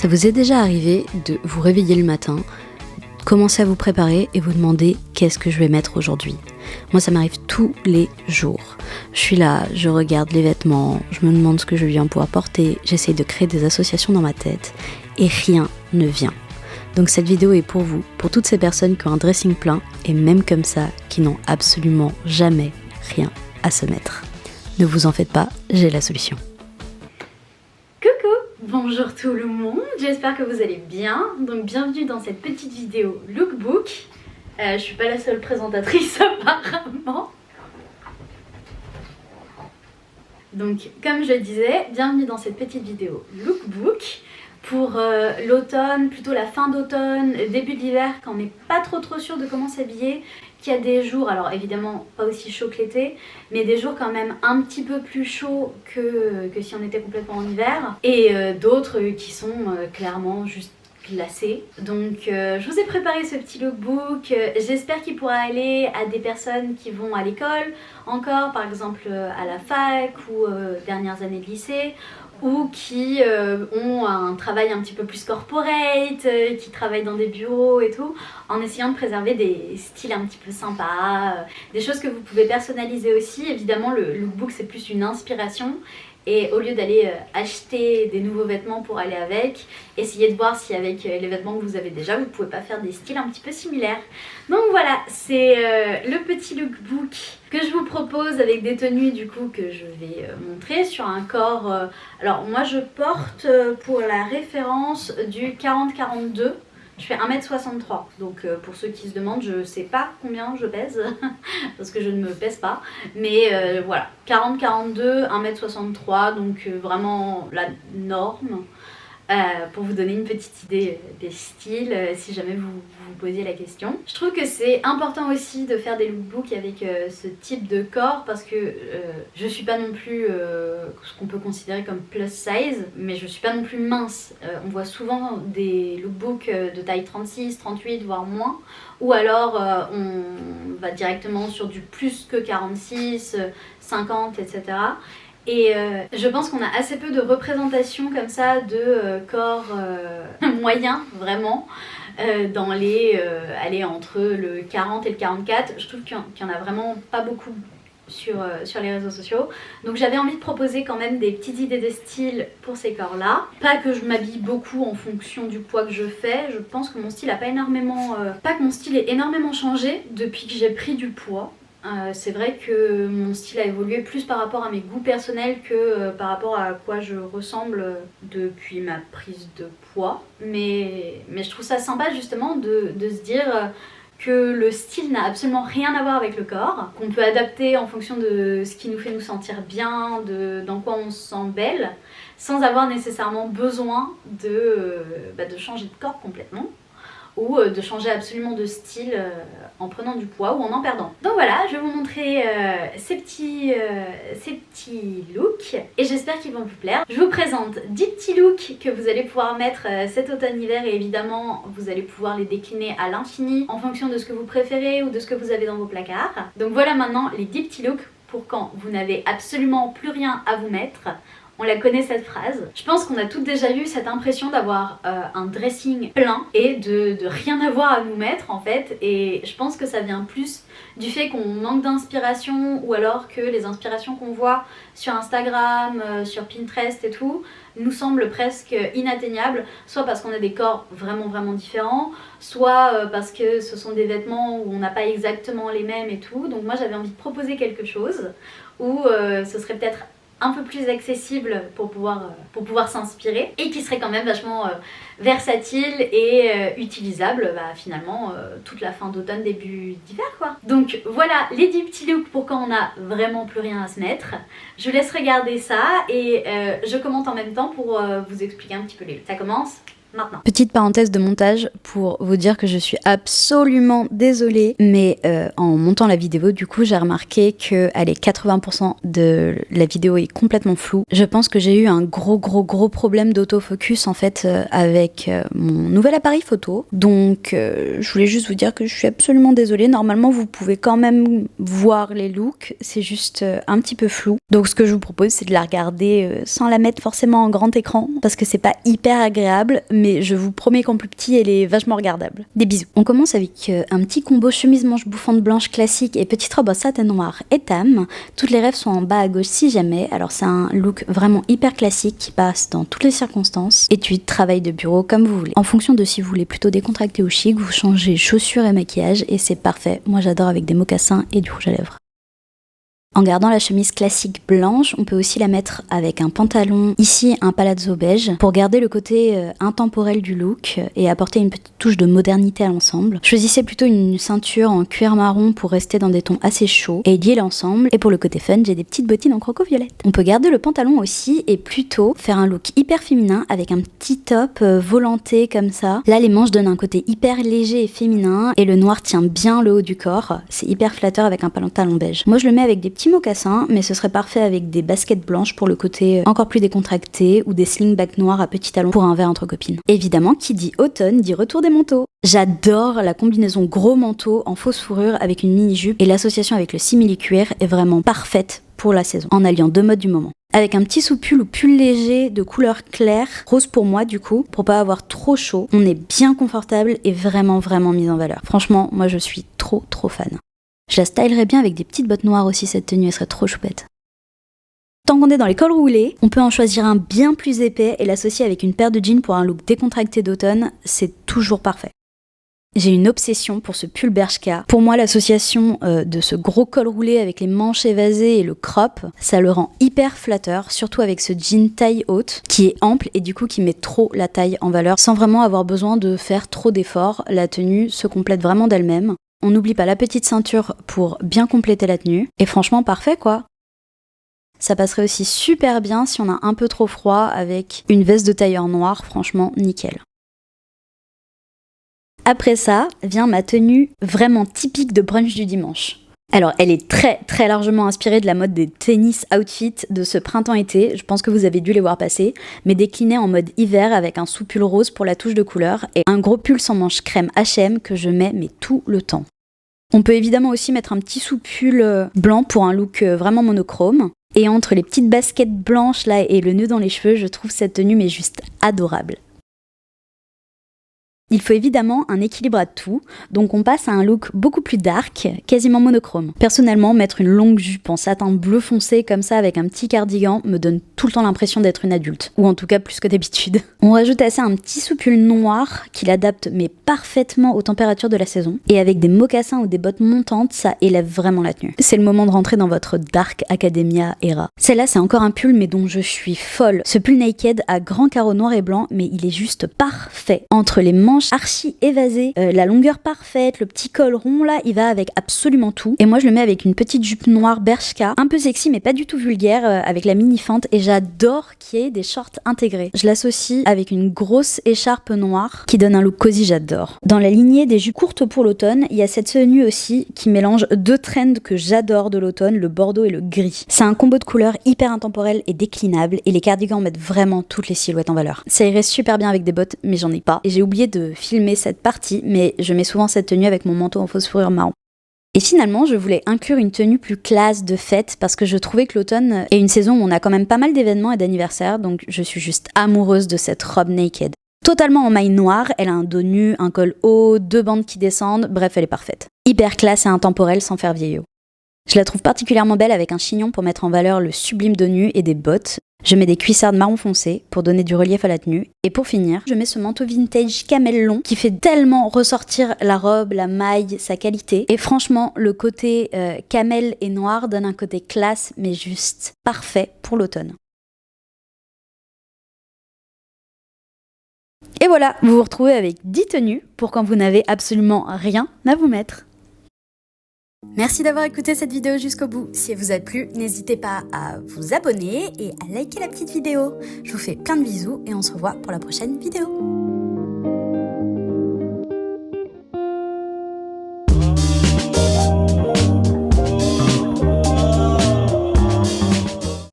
Ça vous est déjà arrivé de vous réveiller le matin, commencer à vous préparer et vous demander qu'est-ce que je vais mettre aujourd'hui? Moi ça m'arrive tous les jours. Je suis là, je regarde les vêtements, je me demande ce que je viens pouvoir porter, j'essaye de créer des associations dans ma tête et rien ne vient. Donc cette vidéo est pour vous, pour toutes ces personnes qui ont un dressing plein et même comme ça, qui n'ont absolument jamais rien à se mettre. Ne vous en faites pas, j'ai la solution. Bonjour tout le monde, j'espère que vous allez bien. Donc bienvenue dans cette petite vidéo lookbook. Je suis pas la seule présentatrice apparemment. Donc comme je disais, bienvenue dans cette petite vidéo lookbook pour l'automne, plutôt la fin d'automne, début de l'hiver, quand on n'est pas trop sûr de comment s'habiller, qu'il y a des jours, alors évidemment pas aussi chaud que l'été, mais des jours quand même un petit peu plus chauds que si on était complètement en hiver, et d'autres qui sont clairement juste glacés. Donc je vous ai préparé ce petit lookbook, j'espère qu'il pourra aller à des personnes qui vont à l'école encore, par exemple à la fac ou dernières années de lycée, ou qui ont un travail un petit peu plus corporate, qui travaillent dans des bureaux et tout, en essayant de préserver des styles un petit peu sympas, des choses que vous pouvez personnaliser aussi. Évidemment, le lookbook c'est plus une inspiration, et au lieu d'aller acheter des nouveaux vêtements pour aller avec, essayez de voir si avec les vêtements que vous avez déjà, vous pouvez pas faire des styles un petit peu similaires. Donc voilà, c'est le petit lookbook que je vous propose avec des tenues du coup que je vais montrer sur un corps. Alors moi je porte pour la référence du 40-42. Je fais 1m63, donc pour ceux qui se demandent, je sais pas combien je pèse, parce que je ne me pèse pas, mais voilà, 40-42, 1m63, donc vraiment la norme, pour vous donner une petite idée des styles, si jamais vous vous posiez la question. Je trouve que c'est important aussi de faire des lookbooks avec ce type de corps, parce que je suis pas non plus ce qu'on peut considérer comme plus size, mais je suis pas non plus mince. On voit souvent des lookbooks de taille 36, 38, voire moins, ou alors on va directement sur du plus que 46, 50, etc. Et je pense qu'on a assez peu de représentation comme ça de corps moyens vraiment dans les allez, entre le 40 et le 44. Je trouve qu'il y en a vraiment pas beaucoup sur les réseaux sociaux. Donc j'avais envie de proposer quand même des petites idées de style pour ces corps là. Pas que je m'habille beaucoup en fonction du poids que je fais. Je pense que mon style a pas énormément pas que mon style ait énormément changé depuis que j'ai pris du poids. C'est vrai que mon style a évolué plus par rapport à mes goûts personnels que par rapport à quoi je ressemble depuis ma prise de poids. Mais je trouve ça sympa justement de se dire que le style n'a absolument rien à voir avec le corps, qu'on peut adapter en fonction de ce qui nous fait nous sentir bien, dans quoi on se sent belle, sans avoir nécessairement besoin de changer de corps complètement, ou de changer absolument de style en prenant du poids ou en perdant. Donc voilà, je vais vous montrer ces petits looks et j'espère qu'ils vont vous plaire. Je vous présente 10 petits looks que vous allez pouvoir mettre cet automne-hiver, et évidemment vous allez pouvoir les décliner à l'infini en fonction de ce que vous préférez ou de ce que vous avez dans vos placards. Donc voilà maintenant les 10 petits looks pour quand vous n'avez absolument plus rien à vous mettre. On la connaît cette phrase. Je pense qu'on a toutes déjà eu cette impression d'avoir un dressing plein et de rien avoir à nous mettre en fait, et je pense que ça vient plus du fait qu'on manque d'inspiration, ou alors que les inspirations qu'on voit sur Instagram, sur Pinterest et tout, nous semblent presque inatteignables, soit parce qu'on a des corps vraiment différents, soit parce que ce sont des vêtements où on n'a pas exactement les mêmes et tout. Donc moi j'avais envie de proposer quelque chose où ce serait peut-être un peu plus accessible pour pouvoir s'inspirer, et qui serait quand même vachement versatile et utilisable finalement toute la fin d'automne, début d'hiver quoi. Donc voilà les 10 petits looks pour quand on a vraiment plus rien à se mettre. Je vous laisse regarder ça et je commente en même temps pour vous expliquer un petit peu les looks. Ça commence maintenant. Petite parenthèse de montage pour vous dire que je suis absolument désolée, mais en montant la vidéo, du coup, j'ai remarqué que 80% de la vidéo est complètement floue. Je pense que j'ai eu un gros problème d'autofocus en fait avec mon nouvel appareil photo. Donc, je voulais juste vous dire que je suis absolument désolée. Normalement, vous pouvez quand même voir les looks, c'est juste un petit peu flou. Donc, ce que je vous propose, c'est de la regarder sans la mettre forcément en grand écran, parce que c'est pas hyper agréable, mais je vous promets qu'en plus petit, elle est vachement regardable. Des bisous. On commence avec un petit combo chemise manche bouffante blanche classique et petite robe en satin noir et tam. Toutes les rêves sont en bas à gauche si jamais. Alors c'est un look vraiment hyper classique qui passe dans toutes les circonstances. Études, travail de bureau, comme vous voulez. En fonction de si vous voulez plutôt décontracté ou chic, vous changez chaussures et maquillage et c'est parfait. Moi j'adore avec des mocassins et du rouge à lèvres. En gardant la chemise classique blanche, on peut aussi la mettre avec un pantalon, ici un palazzo beige, pour garder le côté intemporel du look et apporter une petite touche de modernité à l'ensemble. Choisissez plutôt une ceinture en cuir marron pour rester dans des tons assez chauds et lier l'ensemble. Et pour le côté fun, j'ai des petites bottines en croco-violette. On peut garder le pantalon aussi et plutôt faire un look hyper féminin avec un petit top volanté comme ça. Là, les manches donnent un côté hyper léger et féminin et le noir tient bien le haut du corps. C'est hyper flatteur avec un pantalon beige. Moi, je le mets avec des petits mocassins, mais ce serait parfait avec des baskets blanches pour le côté encore plus décontracté ou des slingbacks noirs à petits talons pour un verre entre copines. Évidemment, qui dit automne dit retour des manteaux. J'adore la combinaison gros manteau en fausse fourrure avec une mini-jupe et l'association avec le simili-cuir est vraiment parfaite pour la saison, en alliant deux modes du moment. Avec un petit sous-pull ou pull léger de couleur claire, rose pour moi du coup, pour pas avoir trop chaud, on est bien confortable et vraiment mis en valeur. Franchement, moi je suis trop fan. Je la stylerais bien avec des petites bottes noires aussi, cette tenue, elle serait trop choupette. Tant qu'on est dans les cols roulés, on peut en choisir un bien plus épais et l'associer avec une paire de jeans pour un look décontracté d'automne, c'est toujours parfait. J'ai une obsession pour ce pull Bershka. Pour moi, l'association de ce gros col roulé avec les manches évasées et le crop, ça le rend hyper flatteur, surtout avec ce jean taille haute qui est ample et du coup qui met trop la taille en valeur sans vraiment avoir besoin de faire trop d'efforts. La tenue se complète vraiment d'elle-même. On n'oublie pas la petite ceinture pour bien compléter la tenue. Et franchement, parfait quoi. Ça passerait aussi super bien si on a un peu trop froid avec une veste de tailleur noir, franchement nickel. Après ça, vient ma tenue vraiment typique de brunch du dimanche. Alors, elle est très largement inspirée de la mode des tennis outfits de ce printemps-été. Je pense que vous avez dû les voir passer, mais déclinée en mode hiver avec un sous-pull rose pour la touche de couleur et un gros pull sans manches crème H&M que je mets mais tout le temps. On peut évidemment aussi mettre un petit sous-pull blanc pour un look vraiment monochrome. Et entre les petites baskets blanches là et le nœud dans les cheveux, je trouve cette tenue mais juste adorable. Il faut évidemment un équilibre à tout, donc on passe à un look beaucoup plus dark, quasiment monochrome. Personnellement, mettre une longue jupe en satin bleu foncé comme ça avec un petit cardigan me donne tout le temps l'impression d'être une adulte, ou en tout cas plus que d'habitude. On rajoute à ça un petit sous-pull noir qui l'adapte mais parfaitement aux températures de la saison, et avec des mocassins ou des bottes montantes, ça élève vraiment la tenue. C'est le moment de rentrer dans votre Dark Academia era. Celle-là, c'est encore un pull mais dont je suis folle. Ce pull naked à grands carreaux noirs et blancs, mais il est juste parfait. Entre les manches archi évasées, la longueur parfaite, le petit col rond là, il va avec absolument tout. Et moi je le mets avec une petite jupe noire Bershka, un peu sexy mais pas du tout vulgaire, avec la mini fente, et j'adore qu'il y ait des shorts intégrés. Je l'associe avec une grosse écharpe noire qui donne un look cosy, j'adore. Dans la lignée des jupes courtes pour l'automne, il y a cette tenue aussi qui mélange deux trends que j'adore de l'automne, le bordeaux et le gris. C'est un combo de couleurs hyper intemporel et déclinable, et les cardigans mettent vraiment toutes les silhouettes en valeur. Ça irait super bien avec des bottes, mais j'en ai pas, et j'ai oublié de filmer cette partie, mais je mets souvent cette tenue avec mon manteau en fausse fourrure marron. Et finalement, je voulais inclure une tenue plus classe de fête parce que je trouvais que l'automne est une saison où on a quand même pas mal d'événements et d'anniversaires, donc je suis juste amoureuse de cette robe naked. Totalement en maille noire, elle a un dos nu, un col haut, deux bandes qui descendent, bref, elle est parfaite. Hyper classe et intemporelle sans faire vieillot. Je la trouve particulièrement belle avec un chignon pour mettre en valeur le sublime dos nu et des bottes. Je mets des cuissardes marron foncé pour donner du relief à la tenue. Et pour finir, je mets ce manteau vintage camel long qui fait tellement ressortir la robe, la maille, sa qualité. Et franchement, le côté camel et noir donne un côté classe mais juste parfait pour l'automne. Et voilà, vous vous retrouvez avec 10 tenues pour quand vous n'avez absolument rien à vous mettre. Merci d'avoir écouté cette vidéo jusqu'au bout. Si elle vous a plu, n'hésitez pas à vous abonner et à liker la petite vidéo. Je vous fais plein de bisous et on se revoit pour la prochaine vidéo.